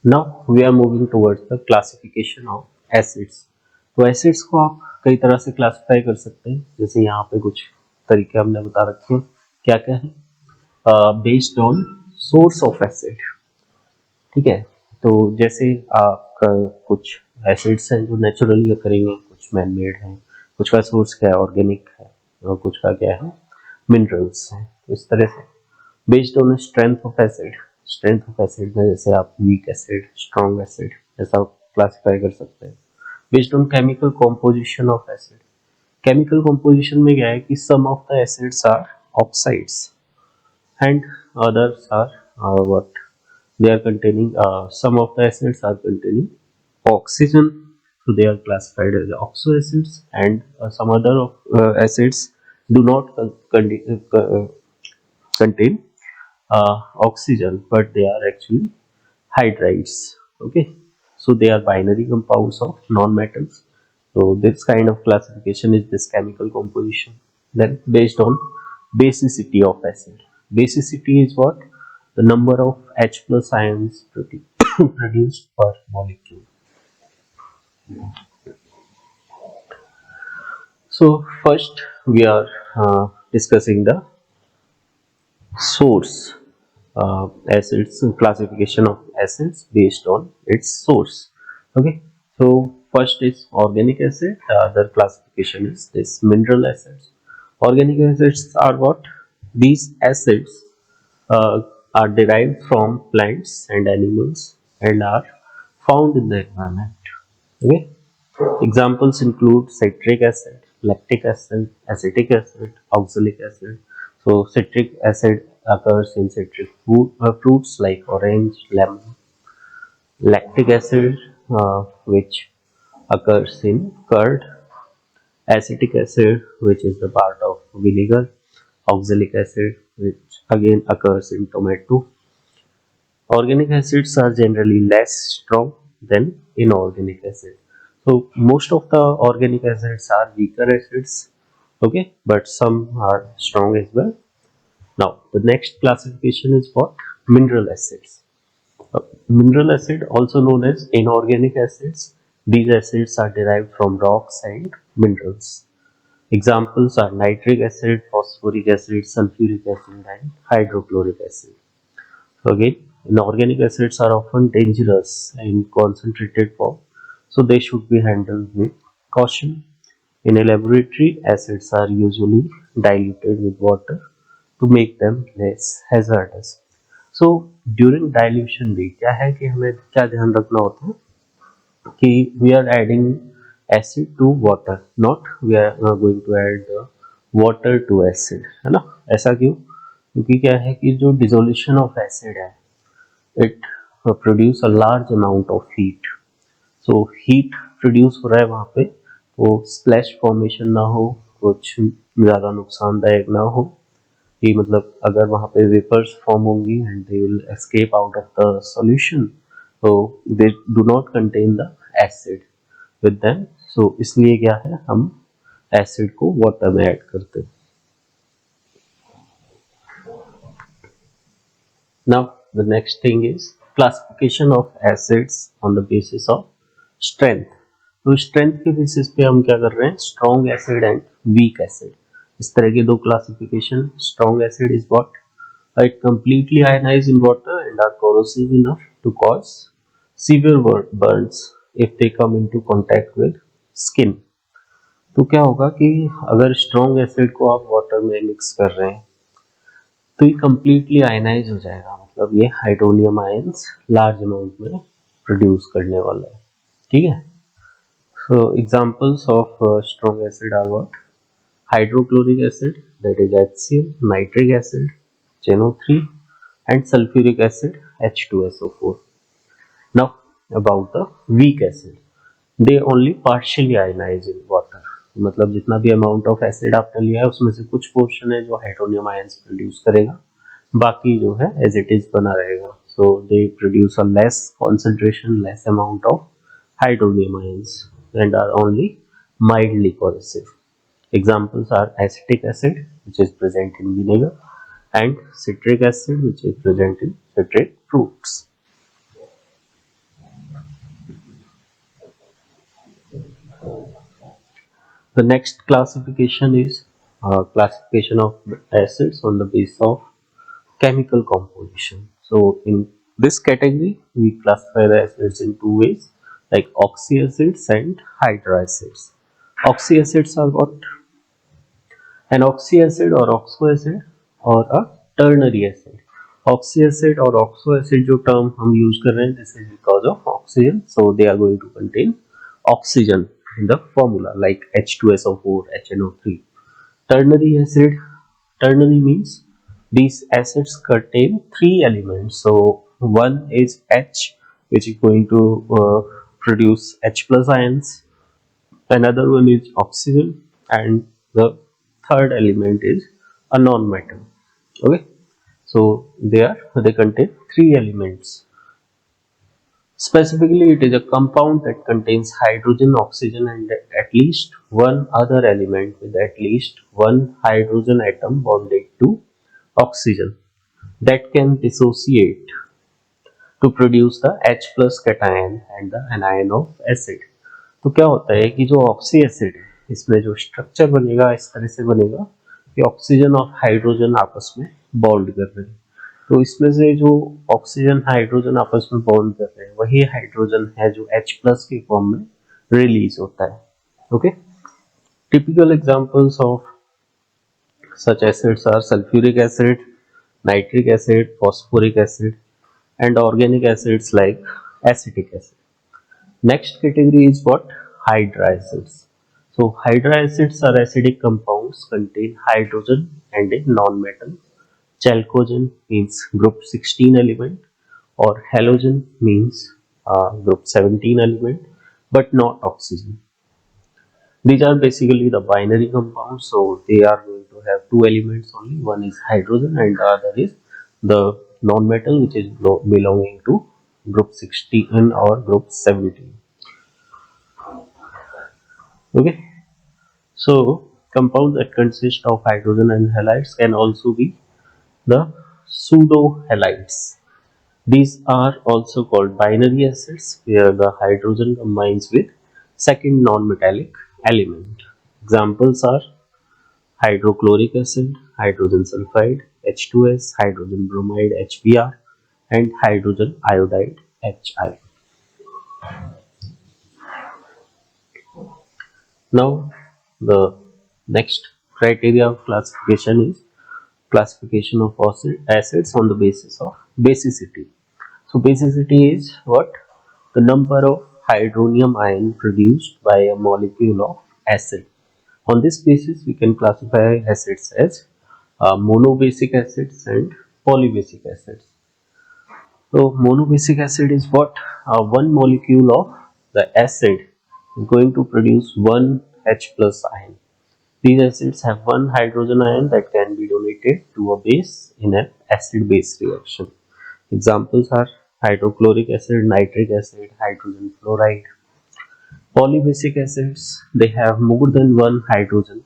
Now we are moving towards the classification of acids. तो acids को आप कई तरह से क्लासिफाई कर सकते हैं, जैसे यहाँ पे कुछ तरीके हमने बता रखे हैं। क्या क्या है? Based on source of acid, ठीक है। तो जैसे आपका कुछ एसिड्स हैं जो नेचुरली करेंगे, कुछ मैन मेड हैं, कुछ का सोर्स क्या है ऑर्गेनिक है, और कुछ का क्या है मिनरल्स हैं। तो इस तरह से based on strength of acid, strength of acid में जैसे आप वीक एसिड, स्ट्रॉन्ग एसिड ऐसा क्लासिफाई कर सकते हैं। Based on chemical composition of acid, chemical composition में क्या है कि some of the acids are oxides and others are what they are containing, some of the acids are containing oxygen, so they are classified as oxo acids, and some other acids do not contain oxygen, but they are actually hydrides. Okay, so they are binary compounds of non-metals. So this kind of classification is this chemical composition. Then based on basicity of acid, basicity is what? The number of H plus ions produced per molecule. So first we are discussing the source, acids, classification of acids based on its source. Okay, so first is organic acid, the other classification is this mineral acids. Organic acids are what? These acids are derived from plants and animals and are found in the environment. Okay, examples include citric acid, lactic acid, acetic acid, oxalic acid. So citric acid occurs in citric fruits like orange, lemon. Lactic acid, which occurs in curd. Acetic acid, which is the part of vinegar. Oxalic acid, which again occurs in tomato. Organic acids are generally less strong than inorganic acids. So most of the organic acids are weaker acids, okay, but some are strong as well. Now the next classification is what? Mineral acids. Mineral acid, also known as inorganic acids, these acids are derived from rocks and minerals. Examples are nitric acid, phosphoric acid, sulfuric acid, and hydrochloric acid. So again, inorganic acids are often dangerous in concentrated form, so they should be handled with caution. In a laboratory, acids are usually diluted with water to make them less hazardous. So during dilution भी क्या है कि हमें क्या ध्यान रखना होता है कि we are adding acid to water, not we are going to add water to acid, है ना। ऐसा क्यों? क्योंकि क्या है कि जो डिसोल्यूशन ऑफ एसिड है, it produce a large amount of heat. So heat produce हो रहा है वहाँ पे, तो splash formation ना हो, कुछ ज़्यादा नुकसानदायक ना हो, कि मतलब अगर वहाँ पे वेपर्स फॉर्म होंगी and they will escape out of the solution, तो they do not contain the acid with them. So इसलिए क्या है, हम एसिड को वाटर में ऐड करते हैं। Now the next thing is classification of acids on the basis of strength. तो स्ट्रेंथ के बेसिस पे हम क्या कर रहे हैं, strong acid and weak acid, इस तरह के दो classification. Strong acid is what? It completely ionize in water and are corrosive enough to cause severe burns if they come into contact with skin. तो क्या होगा कि अगर स्ट्रॉन्ग एसिड को आप वाटर में मिक्स कर रहे हैं तो ये कंप्लीटली आयनाइज हो जाएगा, मतलब ये हाइड्रोनियम आयंस लार्ज अमाउंट में प्रोड्यूस करने वाला है, ठीक है। So examples of strong acid are what? Hydrochloric acid, that is HCl, nitric acid NO3, and sulfuric acid H2SO4. Now about the weak acid, they only partially ionize in water. मतलब जितना भी amount of acid आपने लिया है उसमें से कुछ portion है जो हाइड्रोनियम आयंस प्रोड्यूस करेगा, बाकी जो है एज इट इज बना रहेगा। So they produce a less concentration, less amount of hydronium ions and are only mildly corrosive. Examples are acetic acid, which is present in vinegar, and citric acid, which is present in citric fruits. The next classification is classification of acids on the basis of chemical composition. So in this category, we classify the acids in two ways, like oxyacids and hydroacids. Oxyacids are what? An oxyacid or oxoacid or a ternary acid. Oxyacid or oxoacid जो term हम use कर रहे हैं, this is because of oxygen, so they are going to contain oxygen in the formula like H2SO4, HNO3. Ternary acid, ternary means these acids contain three elements. So one is H, which is going to produce H plus ions. Another one is oxygen, and the third element is a non-metal. Okay, so they contain three elements. Specifically, it is a compound that contains hydrogen, oxygen, and at least one other element with at least one hydrogen atom bonded to oxygen that can dissociate to produce the H plus cation and the anion of acid. तो क्या होता है कि जो oxy acid है, इसमें जो structure बनेगा इस तरह से बनेगा कि ऑक्सीजन और हाइड्रोजन आपस में बॉन्ड कर रहे हैं। तो इसमें से जो ऑक्सीजन हाइड्रोजन आपस में बॉन्ड कर रहे हैं वही हाइड्रोजन है जो H प्लस के फॉर्म में रिलीज होता है। Okay, typical examples of such acids are sulfuric acid, nitric acid, phosphoric acid, and organic acids like acetic acid. Next category is what? Hydroacids. So hydroacids are acidic compounds contain hydrogen and a non-metal. Chalcogen means group 16 element, or halogen means group 17 element, but not oxygen. These are basically the binary compounds, so they are going to have two elements only. One is hydrogen and the other is the non-metal, which is belonging to group 16 or group 17. Okay, so compounds that consist of hydrogen and halides can also be the pseudo halides. These are also called binary acids, where the hydrogen combines with second non-metallic element. Examples are hydrochloric acid, hydrogen sulfide, H2S, hydrogen bromide, HBr, and hydrogen iodide, HI. Now, the next criteria of classification is classification of acids on the basis of basicity. So basicity is what? The number of hydronium ion produced by a molecule of acid. On this basis, we can classify acids as monobasic acids and polybasic acids. So monobasic acid is what? One molecule of the acid is going to produce one H plus ion. These acids have one hydrogen ion that can be donated to a base in an acid-base reaction. Examples are hydrochloric acid, nitric acid, hydrogen fluoride. Polybasic acids, they have more than one hydrogen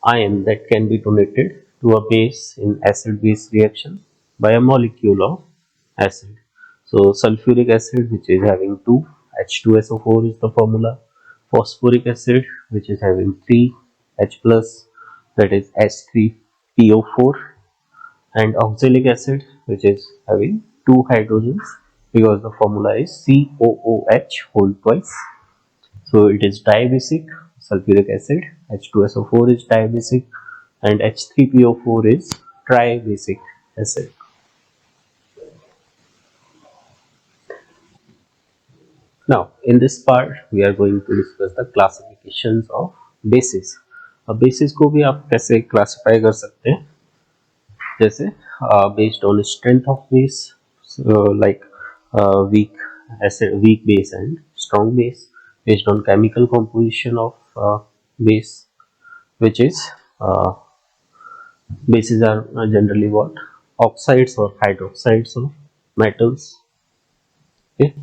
ion that can be donated to a base in acid-base reaction by a molecule of acid. So sulfuric acid, which is having 2 H2SO4 is the formula. Phosphoric acid, which is having 3 H plus, that is H3PO4, and oxalic acid, which is having 2 hydrogens because the formula is COOH whole twice. So it is diabasic. Sulfuric acid, H2SO4 is diabasic, and H3PO4 is tribasic acid. Now, in this part, we are going to discuss the classifications of bases. अब bases को भी आप कैसे classify कर सकते हैं? जैसे based on strength of base, like weak acid, weak base and strong base, based on chemical composition of base, which is bases are generally what? Oxides or hydroxides of metals. Okay.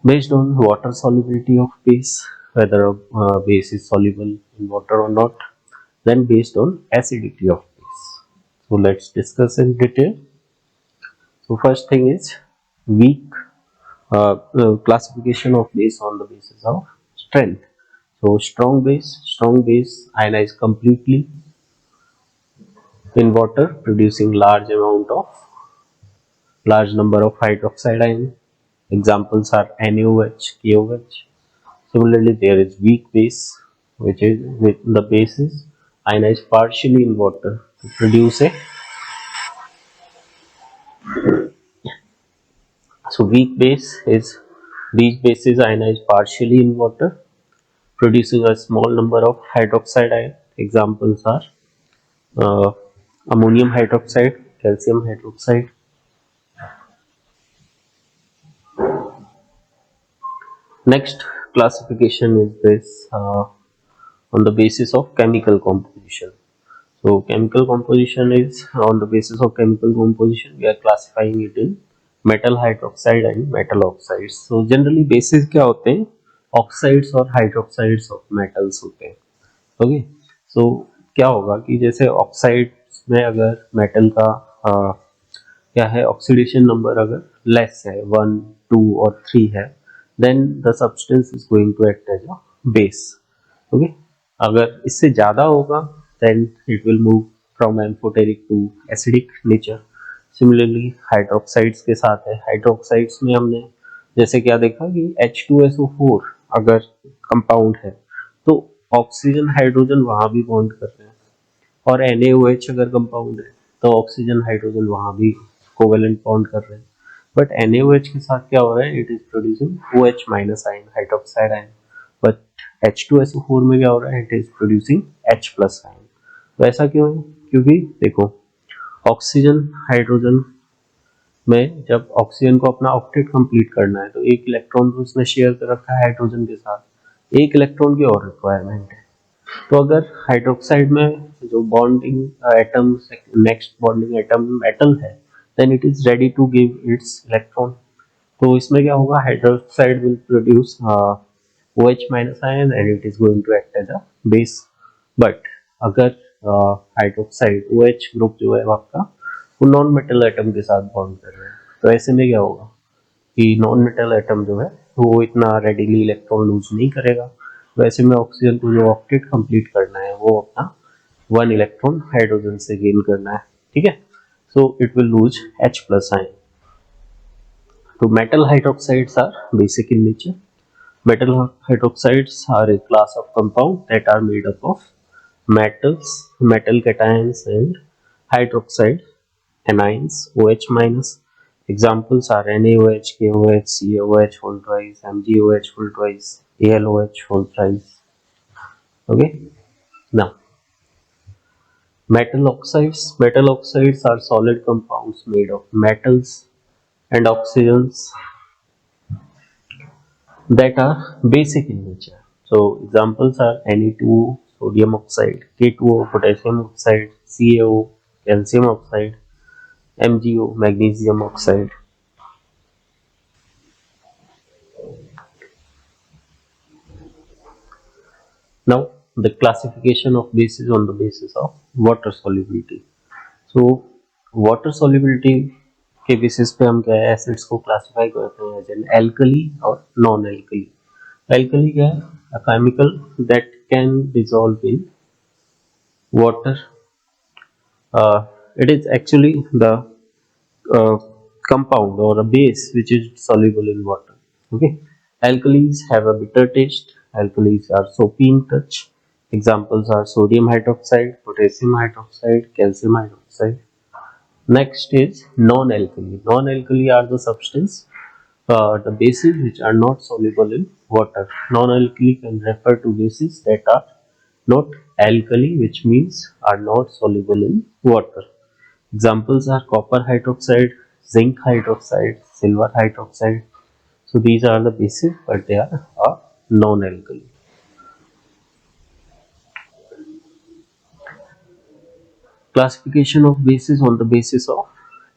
Based on water solubility of base, whether a base is soluble in water or not, then based on acidity of base. So let's discuss in detail. So first thing is weak classification of base on the basis of strength. So strong base ionize completely in water, producing large number of hydroxide ion. Examples are NaOH, KOH. Similarly, there is weak base, which is with the bases ionized partially in water to produce a so weak base is these bases ionized partially in water, producing a small number of hydroxide ion. Examples are uh, ammonium hydroxide, calcium hydroxide. Next classification is this on the basis of chemical composition. So chemical composition is on the basis of chemical composition we are classifying it in metal hydroxide and metal oxides. So generally bases क्या होते हैं oxides और hydroxides of metals होते हैं. Okay so क्या होगा कि जैसे ऑक्साइड्स में अगर मेटल का क्या है ऑक्सीडेशन नंबर अगर लेस है 1 2 और 3 है then the substance is going to act as a base. Okay अगर इससे ज्यादा होगा then it will move from amphoteric to acidic nature. Similarly hydroxides के साथ है हाइड्रोक्साइड्स में हमने जैसे क्या देखा कि H2SO4 अगर कंपाउंड है तो ऑक्सीजन हाइड्रोजन वहां भी बॉन्ड कर रहे हैं और NaOH अगर कंपाउंड है तो ऑक्सीजन हाइड्रोजन वहां भी कोवेलेंट बॉन्ड कर रहे हैं. बट NaOH के साथ क्या हो रहा है it is producing OH minus ion hydroxide ion. But H2SO4 में क्या हो रहा है it is producing H plus ion. तो ऐसा क्यों है क्योंकि देखो ऑक्सीजन हाइड्रोजन में जब ऑक्सीजन को अपना ऑक्टेट कंप्लीट करना है तो एक इलेक्ट्रॉन तो उसने शेयर कर रखा है हाइड्रोजन के साथ एक इलेक्ट्रॉन की और रिक्वायरमेंट है. तो अगर हाइड्रोक्साइड में जो bonding atom next bonding atom metal है then it is ready to give its electron. तो इसमें क्या होगा hydroxide will produce OH minus ion and it is going to act as a base. But अगर hydroxide OH group जो है आपका वो नॉन मेटल एटम के साथ बॉन्ड कर रहे हैं तो ऐसे में क्या होगा कि नॉन मेटल एटम जो है वो इतना रेडिली इलेक्ट्रॉन लूज नहीं करेगा. वैसे में ऑक्सीजन को जो ऑक्टेट कंप्लीट करना है वो अपना 1 इलेक्ट्रॉन हाइड्रोजन से गेन करना है. ठीक है so it will lose H plus ion. तो metal hydroxides are basic in nature. Metal hydroxides are a class of compound that are made up of metals, metal cations and hydroxide anions OH minus. Examples are NaOH, KOH, CaOH whole twice, MgOH whole twice, AlOH whole thrice. Okay. Now, metal oxides. Metal oxides are solid compounds made of metals and oxygens that are basic in nature. So examples are Na2O, sodium oxide, K2O, potassium oxide, CaO, calcium oxide, MgO, magnesium oxide. Now the classification of bases on the basis of water solubility. So water solubility के basis पे हम क्या है acids को classify करते हैं जैसे alkali और नॉन एल्कली. एल्कली क्या है a chemical that can dissolve in water. It is actually the uh, compound or a base which is soluble in water. Okay, alkalis have a bitter taste. Alkalis are soapy in touch. Examples are sodium hydroxide, potassium hydroxide, calcium hydroxide. Next is non-alkali. Non-alkali are the substance the bases which are not soluble in water. Non-alkali can refer to bases that are not alkali, which means are not soluble in water. Examples are copper hydroxide, zinc hydroxide, silver hydroxide. So these are the bases, but they are non-alkali. Classification of bases on the basis of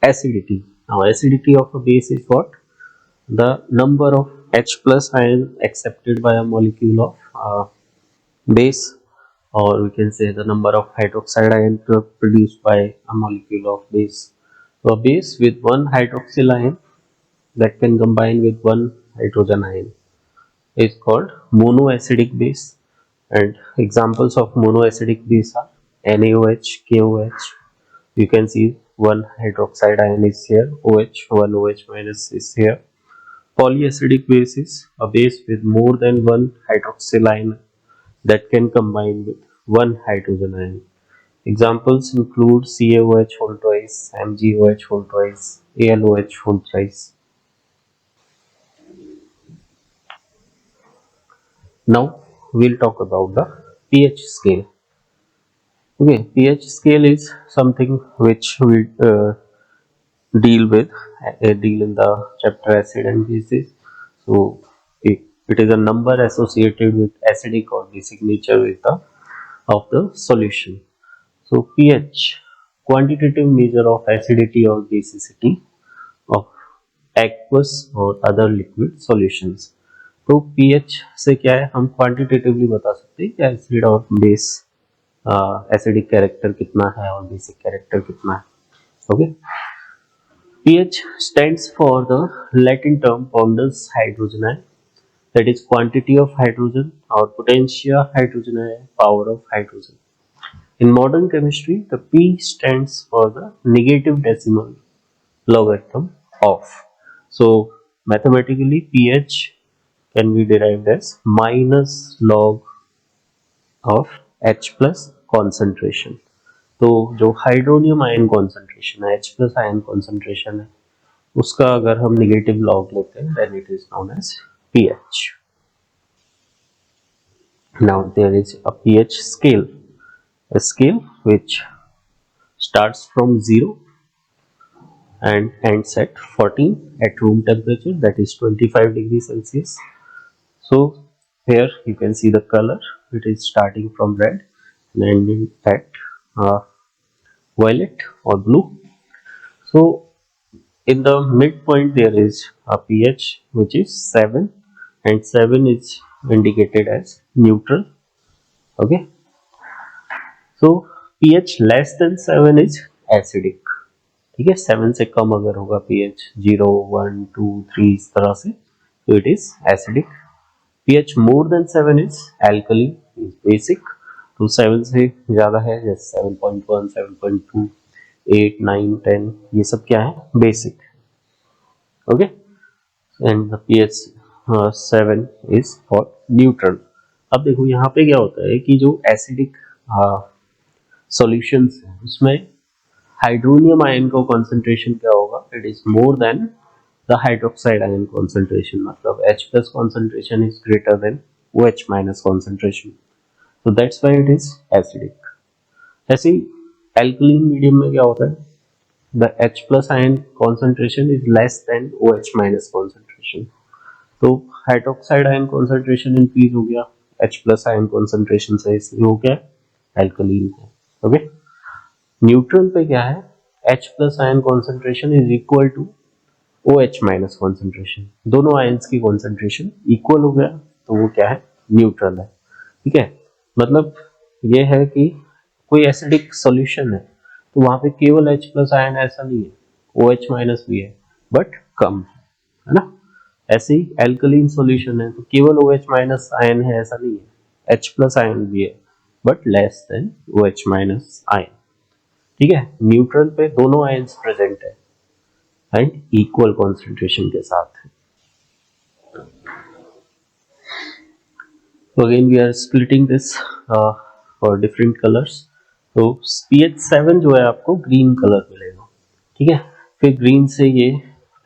acidity. Now acidity of a base is what? The number of H plus ion accepted by a molecule of base, or we can say the number of hydroxide ion produced by a molecule of base. So a base with one hydroxyl ion that can combine with one hydrogen ion is called monoacidic base. And examples of monoacidic bases are NaOH, KOH. You can see one hydroxide ion is here, OH, one OH minus is here. Polyacidic base is a base with more than one hydroxyl ion that can combine with one hydrogen ion. Examples include CaOH whole twice, MgOH whole twice, AlOH whole thrice. Now we'll talk about the pH scale. Okay, pH scale is something which we deal in the chapter acid and bases. So it is a number associated with acidic or basic nature with the of the solution. So pH, quantitative measure of acidity or basicity of aqueous और other liquid solutions. तो pH से क्या है, हम quantitatively बता सकते हैं कि एसिड और बेस एसिडिक कैरेक्टर कितना है और बेसिक कैरेक्टर कितना है. Okay, pH stands for the Latin term pondus hydrogenae, that is quantity of hydrogen or potentia hydrogenae, power of hydrogen. In modern chemistry, the P stands for the negative decimal logarithm of. So mathematically pH can be derived as minus log of H plus concentration. तो जो hydronium ion concentration है, H plus ion concentration है, उसका अगर हम negative log लेते हैं then it is known as pH. Now there is a pH scale, a scale which starts from 0 and ends at 14 at room temperature, that is 25 degrees Celsius. So here you can see the color, it is starting from red and ending at violet or blue. So in the midpoint there is a pH which is 7 and 7 is indicated as neutral. Okay, so pH less than 7 is acidic. ठीक है, 7 से कम अगर होगा pH 0, 1, 2, 3 इस तरह से तो it is acidic. pH more than 7 is alkaline, is basic. तो 7 से ज़्यादा है जैसे 7.1, 7.2, 8, 9, 10 ये सब क्या है, basic. Okay, and the pH 7 is for neutral. अब देखो यहाँ पे क्या होता है कि जो एसिडिक सॉल्यूशंस हैं उसमें हाइड्रोनियम आयन का कॉन्सेंट्रेशन क्या होगा, it is more than the hydroxide ion concentration, मतलब H plus concentration is greater than OH minus concentration, so that's why it is acidic. ऐसे ही alkaline मीडियम में क्या होता है, the H plus ion concentration is less than OH minus concentration. तो hydroxide ion concentration increase हो गया H plus ion concentration से, इसलिए हो गया एल्कलीन है. ओके, न्यूट्रल पे क्या है, H plus ion concentration is equal to OH minus concentration, दोनों आयंस की कॉन्सेंट्रेशन इक्वल हो गया तो वो क्या है, न्यूट्रल है. ठीक है, मतलब ये है कि कोई एसिडिक सॉल्यूशन है तो वहां पे केवल H प्लस आयन ऐसा नहीं है, OH माइनस भी है बट कम है ना. ऐसे ही एल्कलीन सॉल्यूशन है तो केवल OH माइनस आयन है ऐसा नहीं है, H प्लस आयन भी है but less than OH minus ion. ठीक है, न्यूट्रल पे दोनों आयंस प्रेजेंट है एंड इक्वल कॉन्सेंट्रेशन के साथ. So again we are splitting this for different colors. तो pH 7 जो है आपको ग्रीन कलर मिलेगा. ठीक है, फिर ग्रीन से ये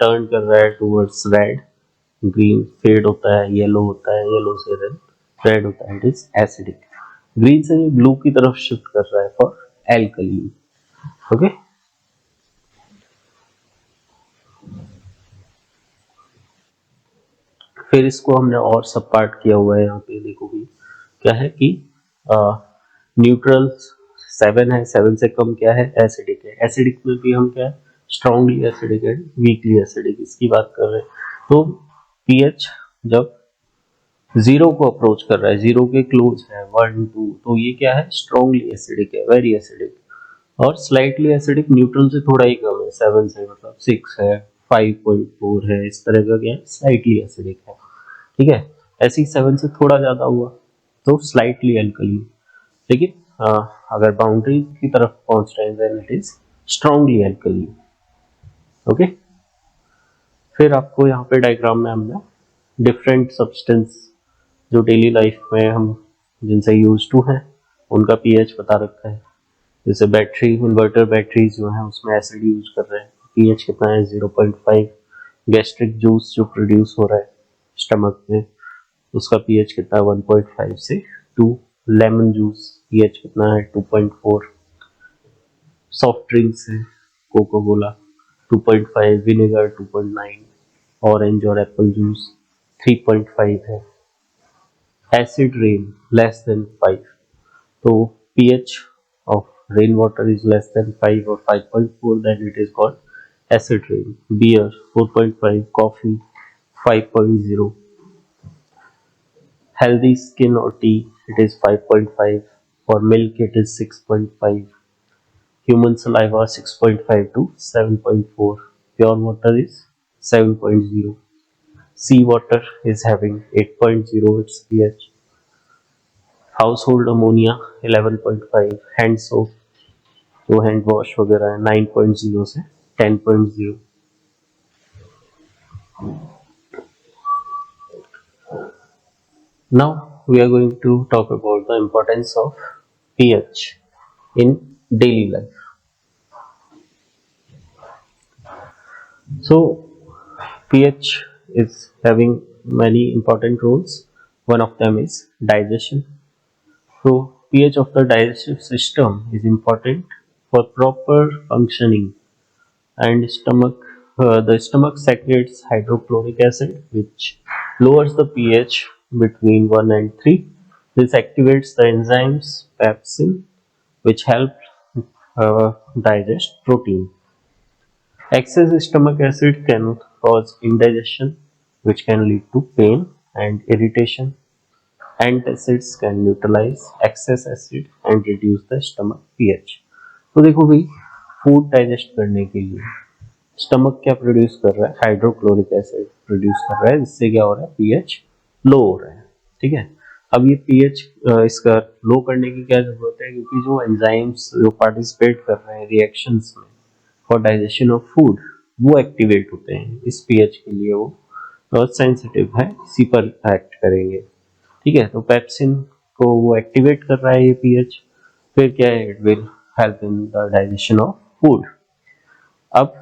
टर्न कर रहा है टूवर्ड्स रेड, ग्रीन फेड होता है, येलो होता है, येलो से रेड होता है, इट इज एसिडिक. ग्रीन से ये ब्लू की तरफ शिफ्ट कर रहा है फॉर एल्कलीन. ओके, फिर इसको हमने और सब पार्ट किया हुआ है. यहाँ पे देखो भी क्या है कि न्यूट्रल 7 है, 7 से कम क्या है, एसिडिक है. एसिडिक में भी हम क्या है, स्ट्रॉन्गली एसिडिक है, वीकली एसिडिक, इसकी बात कर रहे हैं. तो पीएच जब 0 को अप्रोच कर रहा है, 0 के क्लोज है, 1, 2, तो ये क्या है, स्ट्रॉन्गली एसिडिक है, वेरी एसिडिक. और स्लाइटली एसिडिक न्यूट्रल से थोड़ा ही कम है, 7 से मतलब 6 है, 5.4 है, इस तरह का क्या है, स्लाइटली एसिडिक है. ठीक है, ऐसे ही 7 से थोड़ा ज्यादा हुआ तो स्लाइटली अल्कलीन। लेकिन अगर बाउंड्री की तरफ पहुंच रहे हैं then it is strongly alkaline. Okay, फिर आपको यहाँ पे डायग्राम में हमने डिफरेंट सब्सटेंस जो डेली लाइफ में हम जिनसे यूज टू हैं उनका पीएच बता रखा है। जैसे बैटरी, इन्वर्टर बैटरीज जो है उसमें एसिड यूज कर रहे हैं, पीएच कितना है 0.5। गैस्ट्रिक जूस जो प्रोड्यूस हो रहा है स्टमक में उसका पीएच कितना है 1.5 से 2। लेमन जूस पीएच कितना है 2.4। सॉफ्ट ड्रिंक्स है कोको कोला 2.5, विनेगर 2.9, ऑरेंज और एप्पल जूस 3.5 है। एसिड रेन लेस देन 5, तो pH of rainwater is less than 5 or 5.4, then it is called acid rain. Beer 4.5, coffee 5.0, healthy skin or tea it is 5.5, for milk it is 6.5, human saliva 6.5 to 7.4, pure water is 7.0, sea water is having 8.0 its pH, household ammonia 11.5, hand soap जो hand wash वगैरह है 9.0 से 10.0। Now we are going to talk about the importance of pH in daily life. So pH is having many important roles. One of them is digestion. So pH of the digestive system is important for proper functioning, and the stomach secretes hydrochloric acid which lowers the pH between 1 and 3. This activates the enzymes pepsin which help digest protein. Excess stomach acid can cause indigestion which can lead to pain and irritation. Antacids can neutralize excess acid and reduce the stomach pH. तो देखो भाई, food digest करने के लिए stomach क्या produce कर रहा है, हाइड्रोक्लोरिक एसिड प्रोड्यूस कर रहा है, जिससे क्या हो रहा है पीएच लो हो रहा है। ठीक है, अब ये पीएच इसका लो करने की क्या जरूरत है, क्योंकि जो एंजाइम्स जो पार्टिसिपेट कर रहे हैं रिएक्शंस में फॉर डाइजेशन ऑफ फूड वो एक्टिवेट होते हैं इस पीएच के लिए, वो सेंसिटिव है, इसी पर एक्ट करेंगे। ठीक है, तो पेप्सिन को वो एक्टिवेट कर रहा है ये पीएच, फिर क्या है, it will help in the digestion of food. अब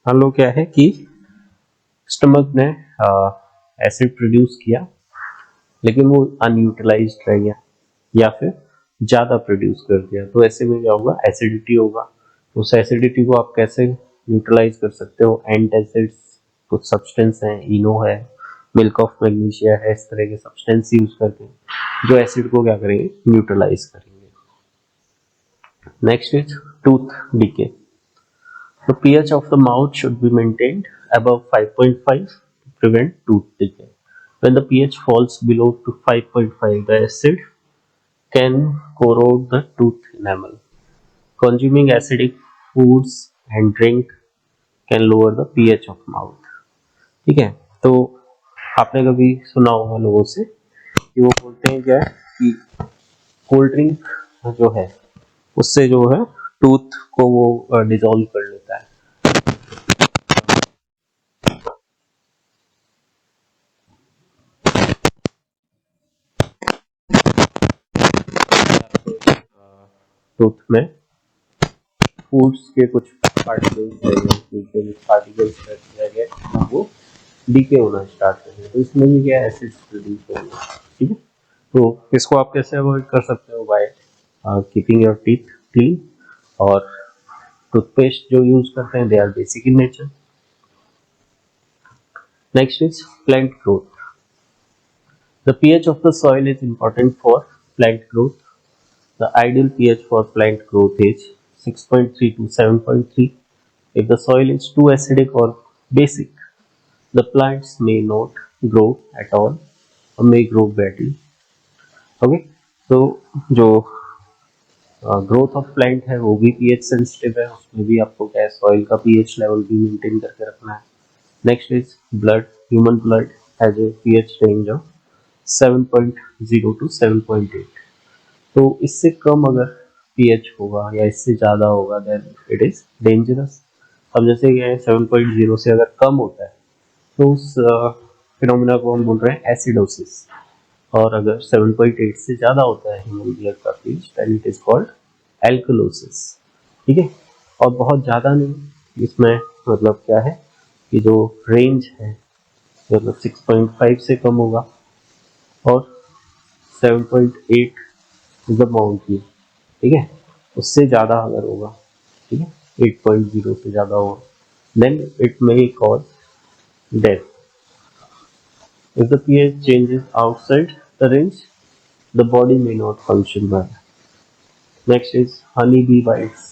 मान लो क्या है कि स्टमक ने एसिड प्रोड्यूस किया लेकिन वो अनयूटिलाइज्ड रह गया या फिर ज्यादा प्रोड्यूस कर दिया, तो ऐसे में क्या होगा, एसिडिटी होगा। उस एसिडिटी को आप कैसे न्यूट्रलाइज कर सकते हो, एंटासिड्स कुछ सब्सटेंस हैं, इनो है, मिल्क ऑफ मैग्नीशिया है, इस तरह के सब्सटेंस यूज करके जो एसिड को क्या करेंगे, न्यूट्रलाइज करेंगे। Next is tooth decay. The pH of the mouth should be maintained above 5.5 to prevent tooth decay. When the pH falls below to 5.5, the acid can corrode the tooth enamel. Consuming acidic foods and drink can lower the pH of mouth. ठीक है, तो आपने कभी सुना होगा लोगों से कि वो बोलते हैं क्या कि कोल्ड ड्रिंक जो है उससे जो है टूथ को वो डिजोल्व कर लेता है। टूथ में फूड्स के कुछ पार्टिकल्स रह गए वो डीके होना स्टार्ट करेंगे, तो इसमें भी क्या एसिड्स प्रोड्यूस होंगे। ठीक है, तो इसको आप कैसे अवॉइड कर सकते हो, by keeping your teeth clean, और टूथपेस्ट जो यूज करते हैं they are basic in nature. Next is plant growth. The pH of the soil is important for plant growth. The ideal pH for plant growth is 6.3 to 7.3. If the soil is too acidic or basic, the plants may not grow at all or may grow badly. Okay, तो जो growth of plant है वो भी pH sensitive है, उसमें भी आपको क्या है, सॉइल का पीएच लेवल भी मेंटेन करके रखना है। Next is blood. Human blood has a pH range of 7.0 to 7.8। तो इससे कम अगर पीएच होगा या इससे ज़्यादा होगा देन इट इज़ डेंजरस। अब जैसे ये 7.0 से अगर कम होता है तो उस फिनोमिना को हम बोल रहे हैं एसिडोसिस। और अगर 7.8 से ज़्यादा होता है ह्यूमन ब्लड का pH then it is called alkalosis. ठीक है। और बहुत ज़्यादा नहीं, इसमें मतलब क्या है कि जो रेंज है मतलब 6.5 से कम होगा और 7.8 इज द बाउंड्री। ठीक है। उससे ज़्यादा अगर होगा, ठीक है, 8.0 से ज़्यादा होगा then it may cause death. If the pH changes outside the range, the body may not function well. Next is honey bee bites.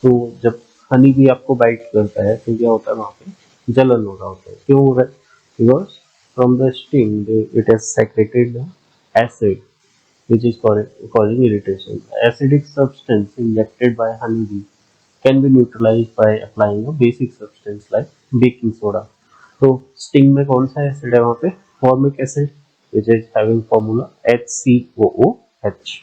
तो जब हनी बी आपको बाइट करता है तो क्या होता है, वहाँ पे जलन हो रहा होता है। क्यों हो रहा है? Because from the sting it has secreted the acid which is causing irritation. Acidic substance injected by honeybee can be neutralized by applying a basic substance like baking soda. तो स्टिंग में कौन सा एसिड है वहाँ पे? Formic acid which is having formula HCOOH.